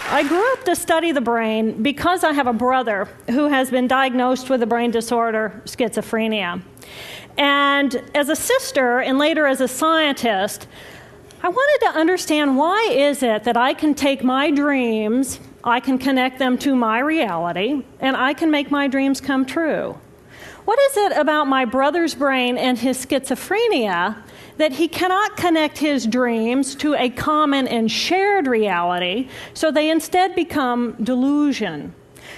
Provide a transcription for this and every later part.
I grew up to study the brain because I have a brother who has been diagnosed with a brain disorder, schizophrenia. And as a sister, and later as a scientist, I wanted to understand why is it that I can take my dreams, I can connect them to my reality, and I can make my dreams come true. What is it about my brother's brain and his schizophrenia that he cannot connect his dreams to a common and shared reality, so they instead become delusion?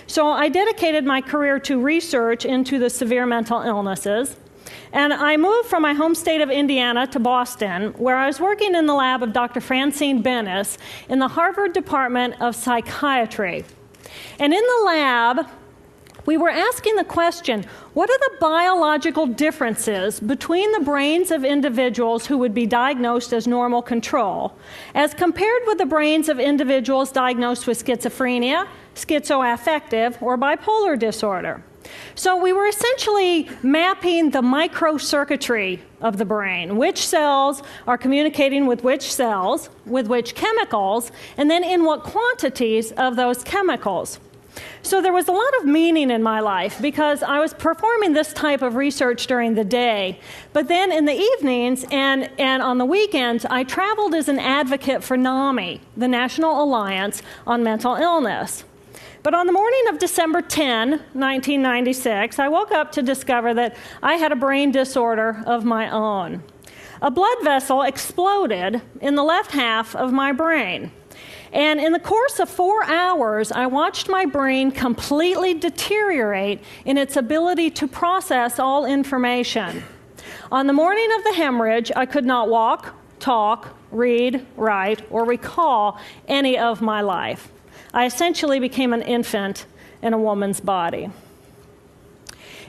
So I dedicated my career to research into the severe mental illnesses, and I moved from my home state of Indiana to Boston, where I was working in the lab of Dr. Francine Bennis in the Harvard Department of Psychiatry. And in the lab, we were asking the question, what are the biological differences between the brains of individuals who would be diagnosed as normal control, as compared with the brains of individuals diagnosed with schizophrenia, schizoaffective, or bipolar disorder? So we were essentially mapping the microcircuitry of the brain, which cells are communicating with which cells, with which chemicals, and then in what quantities of those chemicals. So there was a lot of meaning in my life because I was performing this type of research during the day. But then in the evenings and on the weekends, I traveled as an advocate for NAMI, the National Alliance on Mental Illness. But on the morning of December 10, 1996, I woke up to discover that I had a brain disorder of my own. A blood vessel exploded in the left half of my brain. And in the course of 4 hours, I watched my brain completely deteriorate in its ability to process all information. On the morning of the hemorrhage, I could not walk, talk, read, write, or recall any of my life. I essentially became an infant in a woman's body.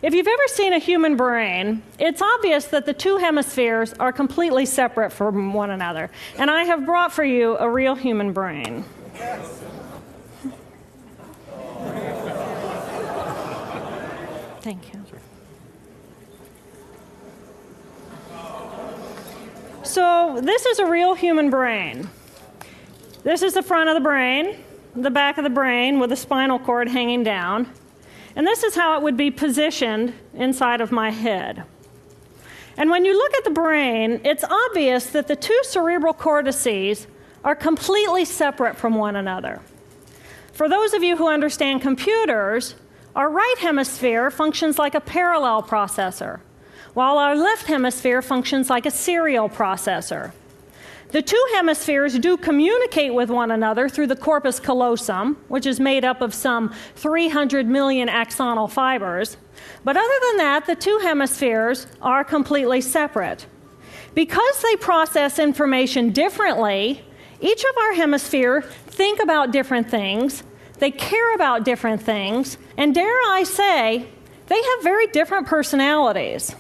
If you've ever seen a human brain, it's obvious that the two hemispheres are completely separate from one another. And I have brought for you a real human brain. Thank you. So this is a real human brain. This is the front of the brain, the back of the brain with the spinal cord hanging down. And this is how it would be positioned inside of my head. And when you look at the brain, it's obvious that the two cerebral cortices are completely separate from one another. For those of you who understand computers, our right hemisphere functions like a parallel processor, while our left hemisphere functions like a serial processor. The two hemispheres do communicate with one another through the corpus callosum, which is made up of some 300 million axonal fibers. But other than that, the two hemispheres are completely separate. Because they process information differently, each of our hemispheres think about different things, they care about different things, and dare I say, they have very different personalities.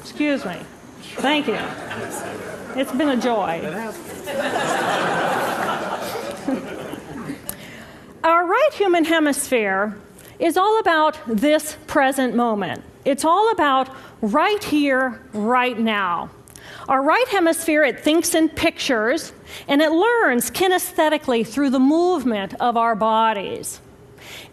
Excuse me. Thank you. It's been a joy. Our right human hemisphere is all about this present moment. It's all about right here, right now. Our right hemisphere, it thinks in pictures, and it learns kinesthetically through the movement of our bodies.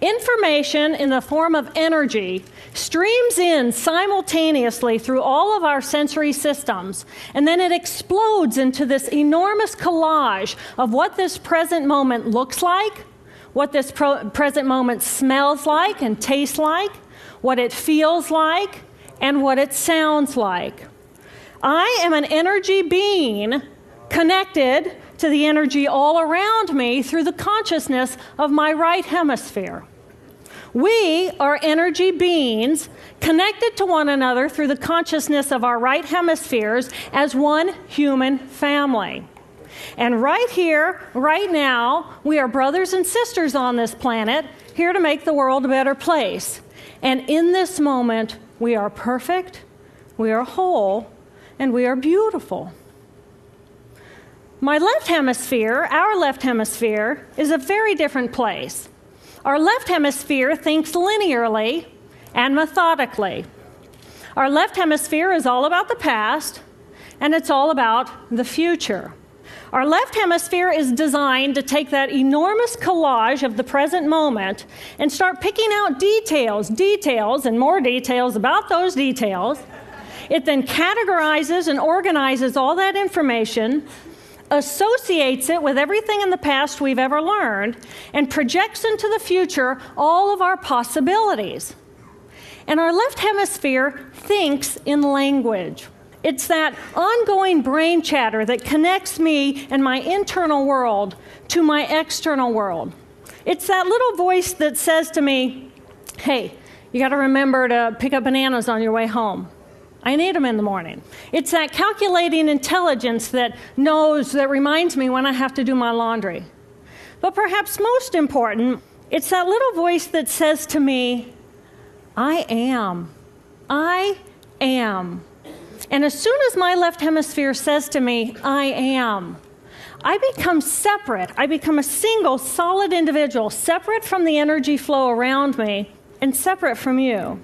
Information in the form of energy streams in simultaneously through all of our sensory systems, and then it explodes into this enormous collage of what this present moment looks like, what this present moment smells like and tastes like, what it feels like, and what it sounds like. I am an energy being connected to the energy all around me through the consciousness of my right hemisphere. We are energy beings connected to one another through the consciousness of our right hemispheres as one human family. And right here, right now, we are brothers and sisters on this planet, here to make the world a better place. And in this moment, we are perfect, we are whole, and we are beautiful. My left hemisphere, our left hemisphere, is a very different place. Our left hemisphere thinks linearly and methodically. Our left hemisphere is all about the past, and it's all about the future. Our left hemisphere is designed to take that enormous collage of the present moment and start picking out details, and more details about those details. It then categorizes and organizes all that information, associates it with everything in the past we've ever learned, and projects into the future all of our possibilities. And our left hemisphere thinks in language. It's that ongoing brain chatter that connects me and my internal world to my external world. It's that little voice that says to me, hey, you got to remember to pick up bananas on your way home. I need them in the morning. It's that calculating intelligence that reminds me when I have to do my laundry. But perhaps most important, it's that little voice that says to me, I am. I am. And as soon as my left hemisphere says to me, I am, I become separate. I become a single, solid individual, separate from the energy flow around me and separate from you.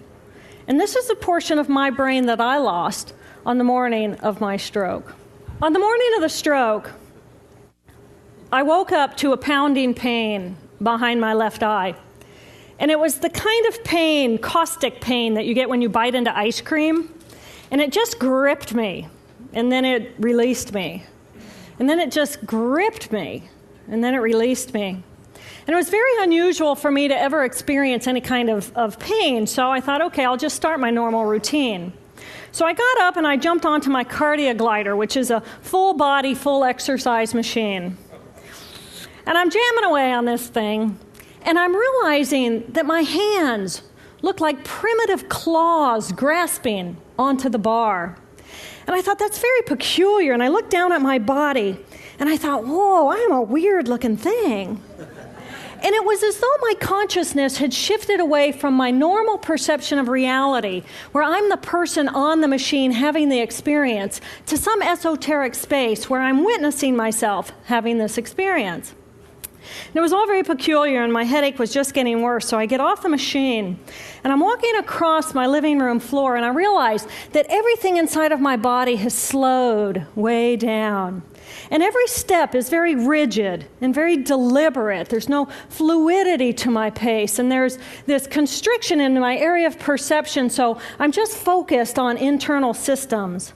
And this is the portion of my brain that I lost on the morning of my stroke. On the morning of the stroke, I woke up to a pounding pain behind my left eye. And it was the kind of pain, caustic pain, that you get when you bite into ice cream. And it just gripped me, and then it released me. And then it just gripped me, and then it released me. And it was very unusual for me to ever experience any kind of pain, so I thought, okay, I'll just start my normal routine. So I got up and I jumped onto my cardio glider, which is a full-body, full-exercise machine. And I'm jamming away on this thing, and I'm realizing that my hands look like primitive claws grasping onto the bar. And I thought, that's very peculiar. And I looked down at my body, and I thought, whoa, I'm a weird-looking thing. And it was as though my consciousness had shifted away from my normal perception of reality, where I'm the person on the machine having the experience, to some esoteric space where I'm witnessing myself having this experience. And it was all very peculiar, and my headache was just getting worse, so I get off the machine, and I'm walking across my living room floor, and I realize that everything inside of my body has slowed way down. And every step is very rigid and very deliberate. There's no fluidity to my pace, and there's this constriction in my area of perception, so I'm just focused on internal systems.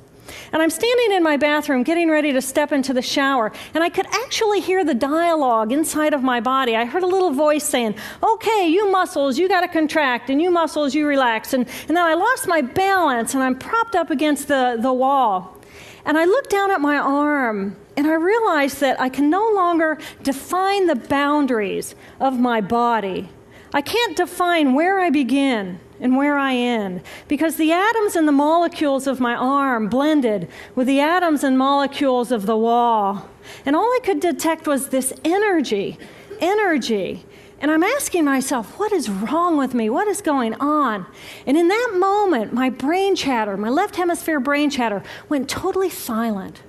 And I'm standing in my bathroom getting ready to step into the shower, and I could actually hear the dialogue inside of my body. I heard a little voice saying, okay, you muscles, you got to contract, and you muscles, you relax. And then I lost my balance, and I'm propped up against the wall. And I looked down at my arm, and I realized that I can no longer define the boundaries of my body. I can't define where I begin and where I end, because the atoms and the molecules of my arm blended with the atoms and molecules of the wall. And all I could detect was this energy. And I'm asking myself, what is wrong with me? What is going on? And in that moment, my brain chatter, my left hemisphere brain chatter, went totally silent.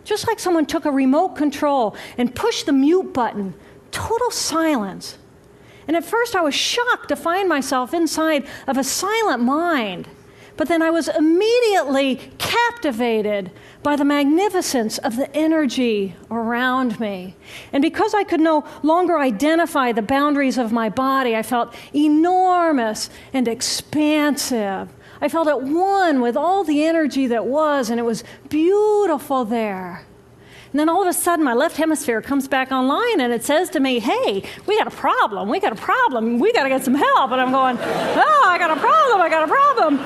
Just like someone took a remote control and pushed the mute button. Total silence. And at first I was shocked to find myself inside of a silent mind. But then I was immediately captivated by the magnificence of the energy around me. And because I could no longer identify the boundaries of my body, I felt enormous and expansive. I felt at one with all the energy that was, and it was beautiful there. And then all of a sudden, my left hemisphere comes back online, and it says to me, hey, we got a problem, we got to get some help. And I'm going, oh, I got a problem.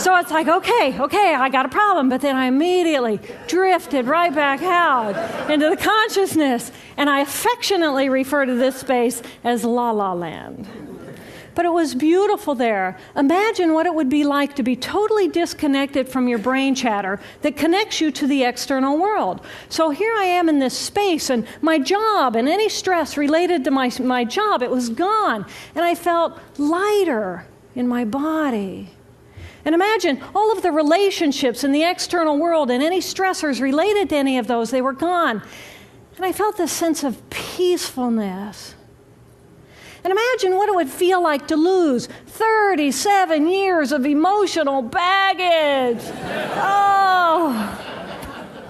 So it's like, okay, I got a problem. But then I immediately drifted right back out into the consciousness, and I affectionately refer to this space as La La Land. But it was beautiful there. Imagine what it would be like to be totally disconnected from your brain chatter that connects you to the external world. So here I am in this space, and my job and any stress related to my job, it was gone. And I felt lighter in my body. And imagine all of the relationships in the external world and any stressors related to any of those, they were gone. And I felt this sense of peacefulness. And imagine what it would feel like to lose 37 years of emotional baggage. Oh,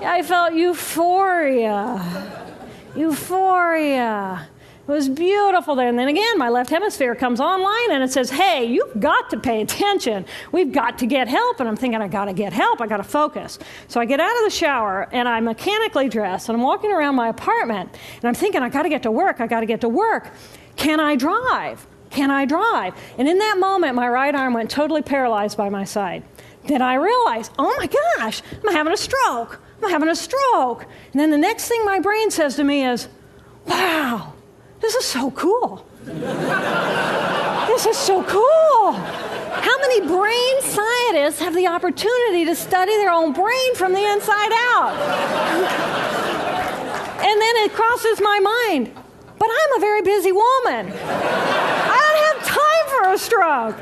I felt euphoria. Euphoria. It was beautiful there. And then again, my left hemisphere comes online and it says, hey, you've got to pay attention. We've got to get help. And I'm thinking, I got to get help. I got to focus. So I get out of the shower and I'm mechanically dressed and I'm walking around my apartment and I'm thinking, I got to get to work. I got to get to work. Can I drive? Can I drive? And in that moment, my right arm went totally paralyzed by my side. Then I realized, oh my gosh, I'm having a stroke. I'm having a stroke. And then the next thing my brain says to me is, wow, this is so cool. This is so cool. How many brain scientists have the opportunity to study their own brain from the inside out? And then it crosses my mind, but I'm a very busy woman. I don't have time for a stroke.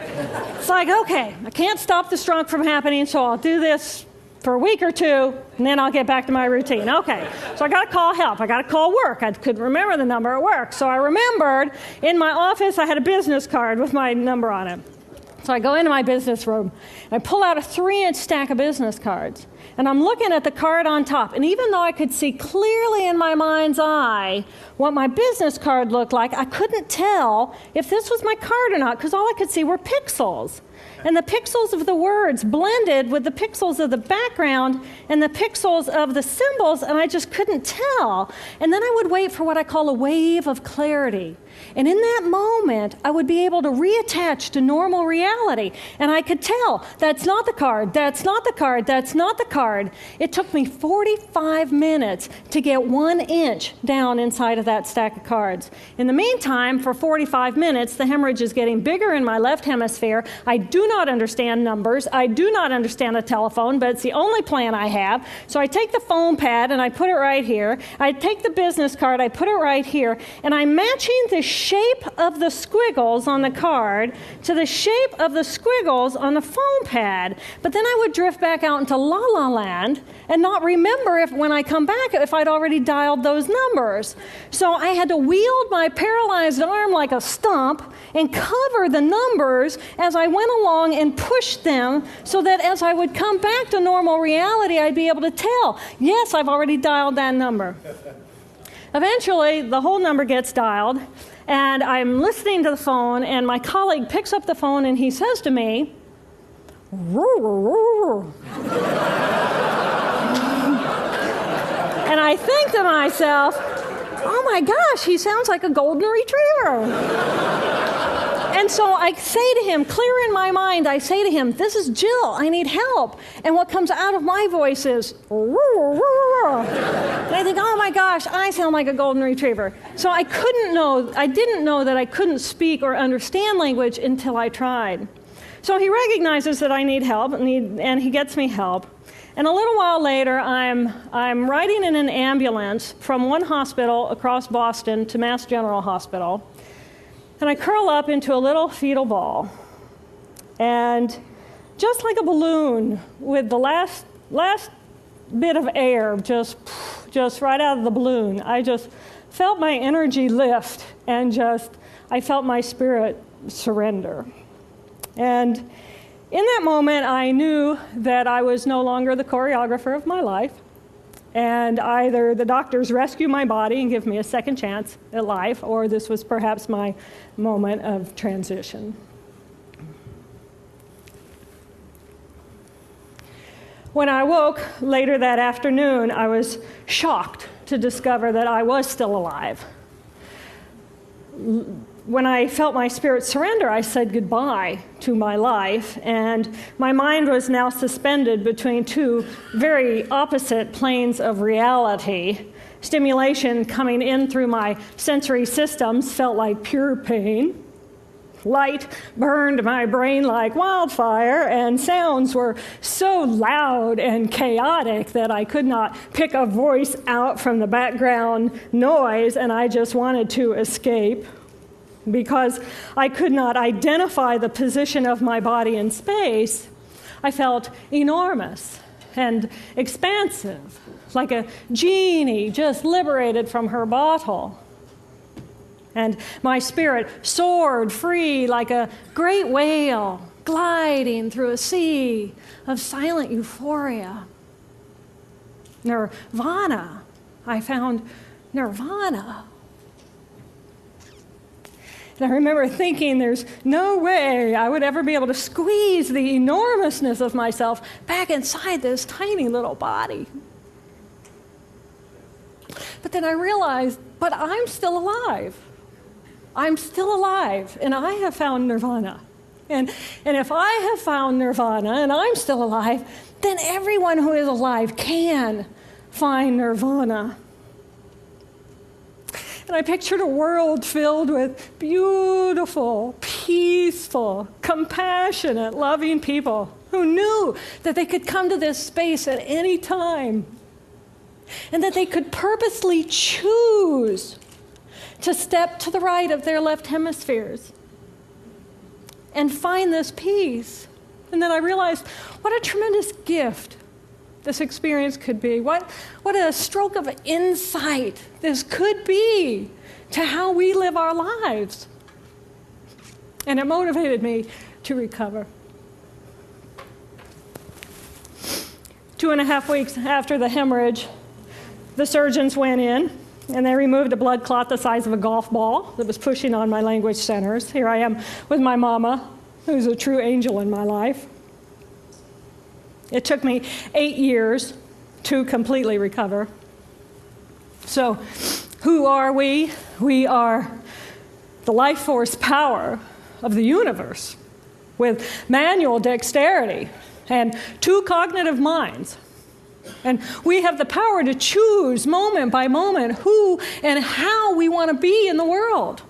It's like, okay, I can't stop the stroke from happening, so I'll do this for a week or two, and then I'll get back to my routine. Okay, so I got to call help. I got to call work. I couldn't remember the number at work. So I remembered in my office I had a business card with my number on it. So I go into my business room, and I pull out a 3-inch stack of business cards. And I'm looking at the card on top. And even though I could see clearly in my mind's eye what my business card looked like, I couldn't tell if this was my card or not, because all I could see were pixels. And the pixels of the words blended with the pixels of the background and the pixels of the symbols, and I just couldn't tell. And then I would wait for what I call a wave of clarity. And in that moment, I would be able to reattach to normal reality. And I could tell, that's not the card, that's not the card, that's not the card. It took me 45 minutes to get 1 inch down inside of that stack of cards. In the meantime, for 45 minutes, the hemorrhage is getting bigger in my left hemisphere. I do not understand numbers. I do not understand a telephone, but it's the only plan I have. So I take the phone pad and I put it right here. I take the business card, I put it right here, and I'm matching the shape of the squiggles on the card to the shape of the squiggles on the phone pad. But then I would drift back out into la la land and not remember if when I come back if I'd already dialed those numbers. So I had to wield my paralyzed arm like a stump and cover the numbers as I went along and push them so that as I would come back to normal reality, I'd be able to tell, yes, I've already dialed that number. Eventually, the whole number gets dialed, and I'm listening to the phone, and my colleague picks up the phone, and he says to me, and I think to myself, oh my gosh, he sounds like a golden retriever. And so I say to him, clear in my mind, I say to him, this is Jill, I need help. And what comes out of my voice is, and I think, oh my gosh, I sound like a golden retriever. So I didn't know that I couldn't speak or understand language until I tried. So he recognizes that I need help, and he gets me help. And a little while later, I'm riding in an ambulance from one hospital across Boston to Mass General Hospital. And I curl up into a little fetal ball. And just like a balloon with the last bit of air just right out of the balloon, I just felt my energy lift and I felt my spirit surrender. And in that moment, I knew that I was no longer the choreographer of my life. And either the doctors rescue my body and give me a second chance at life, or this was perhaps my moment of transition. When I woke later that afternoon, I was shocked to discover that I was still alive. When I felt my spirit surrender, I said goodbye to my life, and my mind was now suspended between two very opposite planes of reality. Stimulation coming in through my sensory systems felt like pure pain. Light burned my brain like wildfire, and sounds were so loud and chaotic that I could not pick a voice out from the background noise, and I just wanted to escape. Because I could not identify the position of my body in space, I felt enormous and expansive, like a genie just liberated from her bottle. And my spirit soared free like a great whale gliding through a sea of silent euphoria. nirvana. I found nirvana. And I remember thinking there's no way I would ever be able to squeeze the enormousness of myself back inside this tiny little body. But then I realized, but I'm still alive. I'm still alive, and I have found nirvana. And if I have found nirvana and I'm still alive, then everyone who is alive can find nirvana. And I pictured a world filled with beautiful, peaceful, compassionate, loving people who knew that they could come to this space at any time and that they could purposely choose to step to the right of their left hemispheres and find this peace. And then I realized what a tremendous gift this experience could be. What a stroke of insight this could be to how we live our lives. And it motivated me to recover. 2.5 weeks after the hemorrhage, the surgeons went in and they removed a blood clot the size of a golf ball that was pushing on my language centers. Here I am with my mama, who's a true angel in my life. It took me 8 years to completely recover. So, who are we? We are the life force power of the universe with manual dexterity and 2 cognitive minds. And we have the power to choose moment by moment who and how we want to be in the world.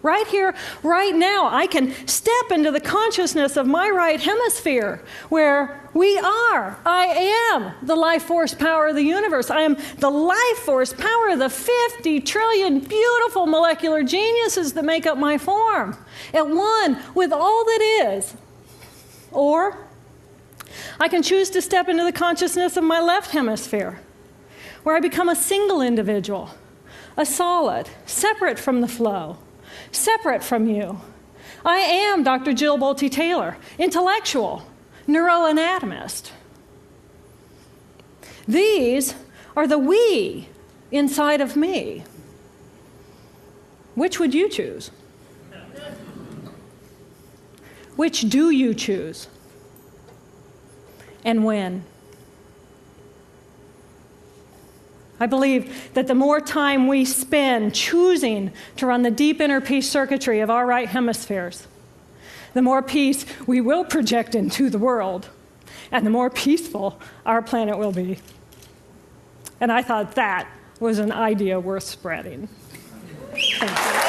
Right here, right now, I can step into the consciousness of my right hemisphere where I am the life force power of the universe. I am the life force power of the 50 trillion beautiful molecular geniuses that make up my form, at one with all that is. Or I can choose to step into the consciousness of my left hemisphere, where I become a single individual, a solid, separate from the flow, separate from you. I am Dr. Jill Bolte Taylor, intellectual, neuroanatomist. These are the we inside of me. Which would you choose? Which do you choose? And when? I believe that the more time we spend choosing to run the deep inner peace circuitry of our right hemispheres, the more peace we will project into the world, and the more peaceful our planet will be. And I thought that was an idea worth spreading. Thank you.